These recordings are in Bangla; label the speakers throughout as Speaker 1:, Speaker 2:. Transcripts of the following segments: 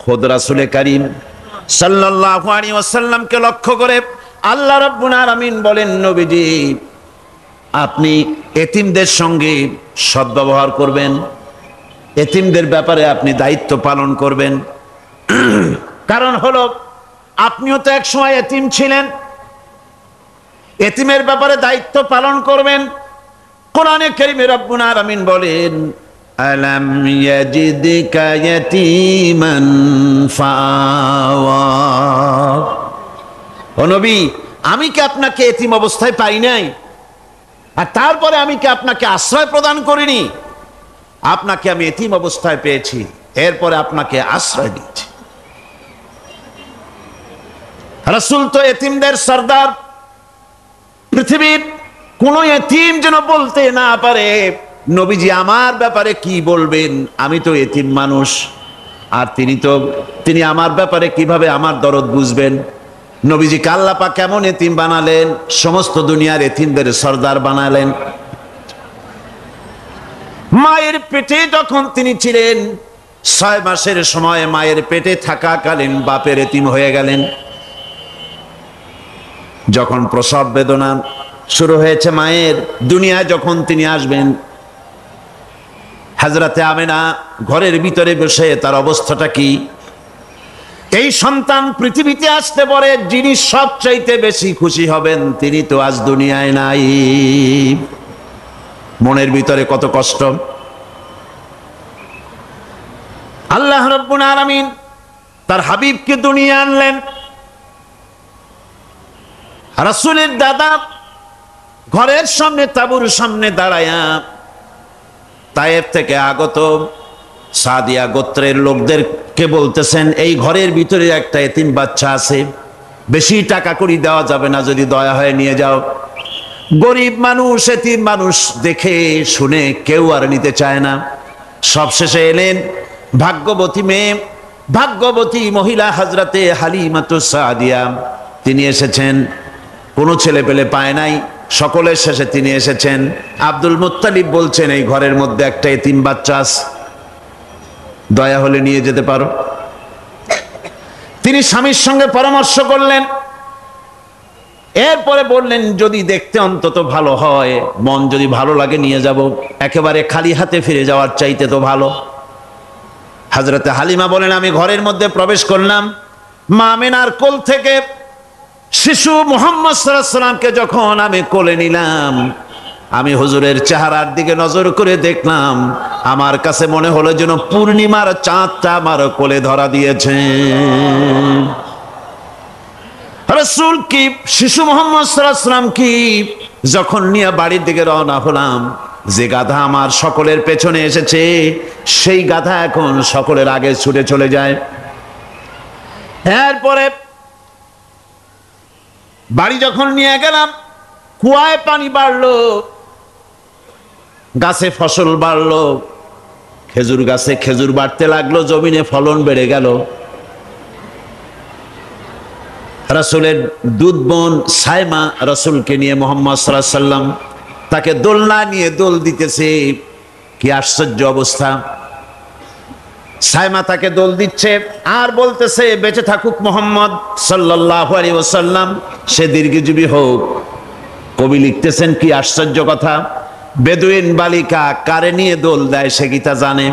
Speaker 1: খোদ রাসূল করিম সাল্লাল্লাহু আলাইহি ওয়াসাল্লামকে লক্ষ্য করে আল্লাহ রাব্বুল আলামিন বলেন, নবীজি আপনি এতিমদের সঙ্গে সদ্ব্যবহার করবেন, এতিমদের ব্যাপারে আপনি দায়িত্ব পালন করবেন। কারণ হলো আপনিও তো এক সময় এতিম ছিলেন, এতিমের ব্যাপারে দায়িত্ব পালন করবেন। কোরআনে কারীমে রব্বুল আলামিন বলেন, আলাম ইয়াজিদকা ইয়াতীমান ফাআওয়া। ও নবী, আমি কি আপনাকে এতিম অবস্থায় পাই নাই? আর তারপরে আমি কি আপনাকে আশ্রয় প্রদান করিনি? আপনাকে আমি এতিম অবস্থায় পেয়েছি, এরপরে আপনাকে আশ্রয় দিচ্ছি। রাসূল তো এতিমদের সরদার। পৃথিবীর কোন এতিম যেন বলতে না পারে, নবীজি আমার ব্যাপারে কি বলবেন, আমি তো এতিম মানুষ, আর তিনি আমার ব্যাপারে কিভাবে আমার দরদ বুঝবেন। নবীজিকে আল্লাহ পাক কেমন এতিম বানালেন, সমস্ত দুনিয়ার এতিমদের সরদার বানালেন। মায়ের পেটে যখন তিনি ছিলেন, 6 মাসের সময় মায়ের পেটে থাকাকালীন বাপের এতিম হয়ে গেলেন। যখন প্রসব বেদনা শুরু হয়েছে মায়ের, দুনিয়ায় যখন তিনি আসবেন, হযরতে আমেনা ঘরের ভিতরে বসে তার অবস্থাটা কি? এই সন্তান পৃথিবীতে আসতে পরে যিনি সবচাইতে বেশি খুশি হবেন, তিনি তো আজ দুনিয়ায় নাই। মনের ভিতরে কত কষ্ট। আল্লাহ রাব্বুল আলামিন তার হাবিবকে দুনিয়া আনলেন। রাসূলের দাদা ঘরের সামনে তাঁবুর সামনে দাঁড়ায়া তায়েফ থেকে আগত সাদিয়া গোত্রের লোকদেরকে বলতেছেন, এই ঘরের ভিতরে একটা এতিম বাচ্চা আছে, বেশি টাকা করি দেওয়া যাবে না, যদি দয়া হয়ে নিয়ে যাও। গরিব মানুষ, এতিম মানুষ দেখে শুনে কেউ আর নিতে চায় না। সবশেষে এলেন ভাগ্যবতী মেয়ে, ভাগ্যবতী মহিলা হযরতে হালিমাতুস সাদিয়া। তিনি এসেছেন, কোনো ছেলে পেলে পায় নাই, সকলের শেষে তিনি এসেছেন। আব্দুল মুত্তালিব বলছেন, এই ঘরের মধ্যে একটা এতিম বাচ্চা আছে, দয়া হলে নিয়ে যেতে পারো। তিনি স্বামীর সঙ্গে পরামর্শ করলেন, এরপরে বললেন, যদি দেখতে অন্তত ভালো হয়, মন যদি ভালো লাগে নিয়ে যাব, একেবারে খালি হাতে ফিরে যাওয়ার চাইতে তো ভালো। হযরতে হালিমা বলেন, আমি ঘরের মধ্যে প্রবেশ করলাম, মা আমেনার কোল থেকে শিশু মুহাম্মদ সাল্লাল্লাহু আলাইহি ওয়াসাল্লামকে যখন আমি কোলে নিলাম, আমি হুজুরের চেহারার দিকে নজর করে দেখলাম, আমার কাছে মনে হলো যেন পূর্ণিমার চাঁদটা আমার কোলে ধরা দিয়েছে। রাসূল কি শিশু মুহাম্মদ সাল্লাল্লাহু আলাইহি ওয়াসাল্লাম কি যখন নিয়ে বাড়ির দিকে রওনা হলাম, যে গাধা আমার সকলের পেছনে এসেছে, সেই গাধা এখন সকলের আগে ছুটে চলে যায়। এরপরে বাড়ি যখন নিয়ে গেলাম, কুয়ায় পানি বাড়লো, গাছে ফসল বাড়লো, খেজুর গাছে খেজুর বাড়তে লাগলো, জমিনে ফলন বেড়ে গেল। রাসূলের দুধ বোন সাইমা রাসূলকে নিয়ে মুহাম্মদ সাল্লাল্লাহু আলাইহি ওয়াসাল্লাম তাকে দোলনা নিয়ে দোল দিতেছে। কি আশ্চর্য অবস্থা! সাইমা তাকে দোল দিচ্ছে আর বলতেছে, বেঁচে থাকুক মুহাম্মদ সাল্লাল্লাহু আলাইহি ওয়াসাল্লাম, সে দীর্ঘজীবী হোক। কবি লিখতেছেন, কি আশ্চর্য কথা! বেদুইন বালিকা কারে নিয়ে দোল দেয় সে কি তা জানে?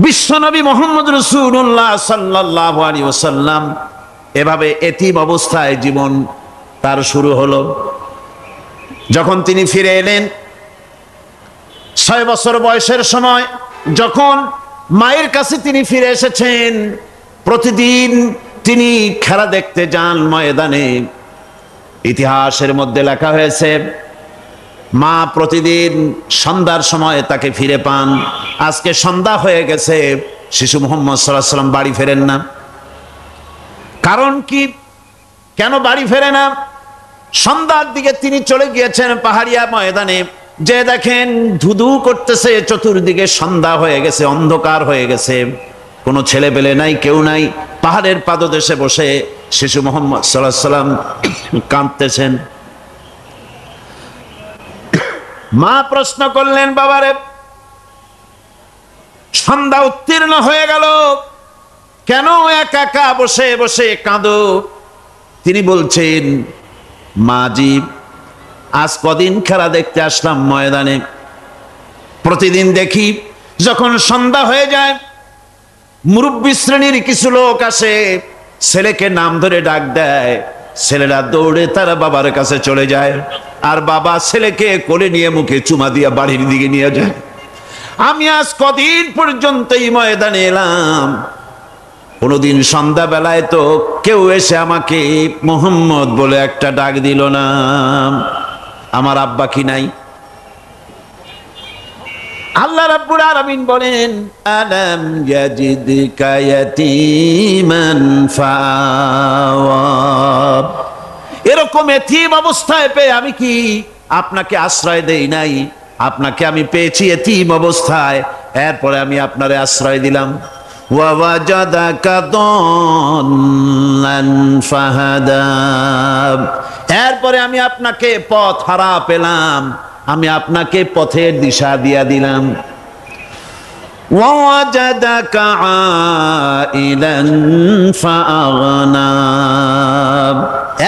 Speaker 1: বিশ্বনবী মুহাম্মদ রাসূলুল্লাহ সাল্লাল্লাহু আলাইহি ওয়াসাল্লাম এভাবে এতিম অবস্থায় জীবন তার শুরু হলো। যখন তিনি ফিরে এলেন 6 বছর বয়সের সময়, যখন মায়ের কাছে তিনি ফিরে এসেছেন, প্রতিদিন তিনি খেলা দেখতে যান ময়দানে। ইতিহাসের মধ্যে লেখা হয়েছে, মা প্রতিদিন সন্ধ্যার সময় তাকে ফিরে পান। আজকে সন্ধ্যা হয়ে গেছে, শিশু মুহাম্মদ সাল্লাল্লাহু আলাইহি ওয়াসাল্লাম বাড়ি ফেরেন না। কারণ কি? কেন বাড়ি ফেরে না? সন্ধ্যার দিকে তিনি চলে গিয়েছেন পাহাড়িয়া ময়দানে, যে দেখেন ধুধু করতেছে চতুর্দিকে, সন্ধ্যা হয়ে গেছে, অন্ধকার হয়ে গেছে, কোনো ছেলে পেলে নাই, কেউ নাই। পাহাড়ের পাদদেশে বসে শিশু মুহাম্মদ সাল্লাল্লাহু আলাইহি ওয়াসাল্লাম কাঁদতেছেন। মা প্রশ্ন করলেন, বাবারে, সন্ধ্যা উত্তীর্ণ হয়ে গেল, কেন একা একা বসে বসে কাঁদো? তিনি বলছেন, মাজি, আজ কদিন খেলা দেখতে আসলাম ময়দানে, প্রতিদিন দেখি যখন সন্ধ্যা হয়ে যায় মুরব্বী শ্রেণীর কিছু লোক আসে, ছেলেকে নাম ধরে ডাক দেয়, ছেলেরা দৌড়ে তারা বাবার কাছে চলে যায়, আর বাবা ছেলেকে কোলে নিয়ে মুখে চুমা দিয়া বাড়ির দিকে নিয়ে যায়। আমি আজ কদিন পর্যন্ত এই ময়দানে এলাম, কোনোদিন সন্ধ্যাবেলায় তো কেউ এসে আমাকে মোহাম্মদ বলে একটা ডাক দিল না। আমার আব্বা কি নাই? আল্লাহ রাব্বুল আলামিন বলেন, আলাম ইয়াজিদকা ইয়াতীমান ফাআওয়া। এরকম এতিম অবস্থায় পেয়ে আমি কি আপনাকে আশ্রয় দেই নাই? আপনাকে আমি পেয়েছি এতিম অবস্থায়, এরপরে আমি আপনারে আশ্রয় দিলাম। ওয়া ওয়াজাদাকা দাল্লান ফাহাদা। এরপরে আমি আপনাকে পথ হারা পেলাম, আমি আপনাকে পথের দিশা দিয়া দিলাম। ওয়াজাদাকা আইলান ফাআগনা।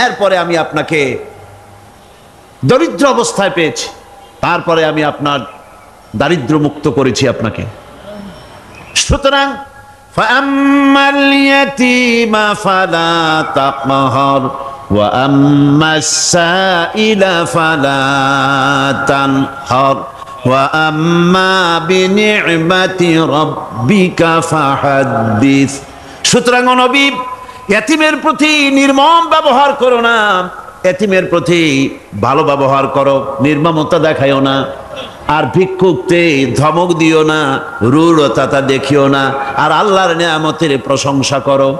Speaker 1: এরপরে আমি আপনাকে দরিদ্র অবস্থায় পেয়েছি, তারপরে আমি আপনার দারিদ্র মুক্ত করেছি আপনাকে। সুতরাং ফাআম্মাল ইয়াতীমা ফালা তাকহার ওয়া আম্মাস সাইলা ফালা তানহার ওয়া আম্মা বিনি'মাতি রাব্বিকা ফাহাদ্দিস। সুতরাং নবী, ইয়াতীমের প্রতি নির্মম ব্যবহার করো না, ইয়াতীমের প্রতি ভালো ব্যবহার করো, নির্মমতা দেখায়ও না। আর ভিক্ষুককে ধমক দিও না, রূঢ়তা দেখিও না, আর আল্লাহর নিয়ামতের প্রশংসা করো।